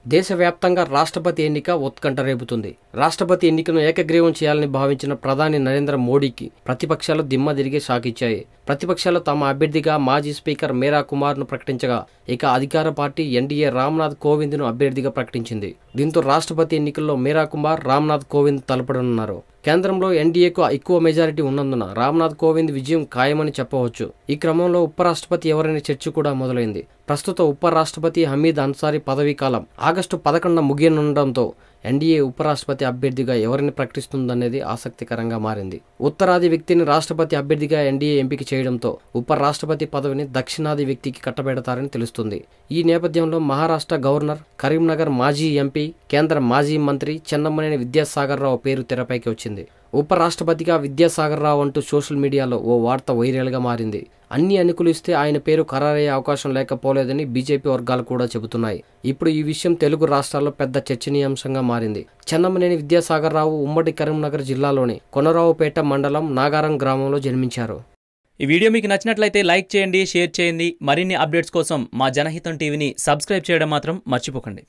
దేశవ్యాప్తంగా రాష్ట్రపతి ఎన్నిక ఉత్కంఠ రేపుతుంది. రాష్ట్రపతి ఎన్నికను ఏకగ్రీవం చేయాలని భావించిన ప్రధాని నరేంద్ర మోడీకి ప్రతిపక్షాలు దిమ్మ తిరిగి షాకిచ్చాయి. ప్రతిపక్షాలు తమ అభ్యర్థిగా మాజీ స్పీకర్ మీరా కుమార్ను ప్రకటించగా, ఇక అధికార పార్టీ ఎన్డీఏ రామ్నాథ్ కోవింద్ను అభ్యర్థిగా ప్రకటించింది. దీంతో రాష్ట్రపతి ఎన్నికల్లో మీరా కుమార్, రామ్నాథ్ కోవింద్ తలపడనున్నారు. కేంద్రంలో ఎన్డీఏకు ఎక్కువ మెజారిటీ ఉన్నందున రామ్నాథ్ కోవింద్ విజయం ఖాయమని చెప్పవచ్చు. ఈ క్రమంలో ఉపరాష్ట్రపతి ఎవరనే చర్చ కూడా మొదలైంది. ప్రస్తుత ఉపరాష్ట్రపతి హమీద్ అన్సారీ పదవీ కాలం ఆగస్టు 11న ముగియనుండటంతో ఎన్డీఏ ఉపరాష్ట్రపతి అభ్యర్థిగా ఎవరిని ప్రకటిస్తుందనేది ఆసక్తికరంగా మారింది. ఉత్తరాది వ్యక్తిని రాష్ట్రపతి అభ్యర్థిగా ఎన్డీఏ ఎంపిక చేయడంతో ఉపరాష్ట్రపతి పదవిని దక్షిణాది వ్యక్తికి కట్టబెడతారని తెలుస్తుంది. ఈ నేపథ్యంలో మహారాష్ట్ర గవర్నర్, కరీంనగర్ మాజీ ఎంపీ, కేంద్ర మాజీ మంత్రి చెన్నమనేని విద్యాసాగర్ రావు పేరు తెరపైకి వచ్చింది. ఉపరాష్ట్రపతిగా విద్యాసాగర్ రావు అంటూ సోషల్ మీడియాలో ఓ వార్త వైరల్గా మారింది. అన్ని అనుకూలిస్తే ఆయన పేరు ఖరారయ్యే అవకాశం లేకపోలేదని బీజేపీ వర్గాలు కూడా చెబుతున్నాయి. ఇప్పుడు ఈ విషయం తెలుగు రాష్ట్రాల్లో పెద్ద చర్చనీయాంశంగా మారింది. చెన్నమనేని విద్యాసాగర్ రావు ఉమ్మడి కరీంనగర్ జిల్లాలోని కొనరావుపేట మండలం నాగారం గ్రామంలో జన్మించారు. ఈ వీడియో మీకు నచ్చినట్లయితే లైక్ చేయండి, షేర్ చేయండి. మరిన్ని అప్డేట్స్ కోసం మా జనహితం టీవీని సబ్స్క్రైబ్ చేయడం మాత్రం మర్చిపోకండి.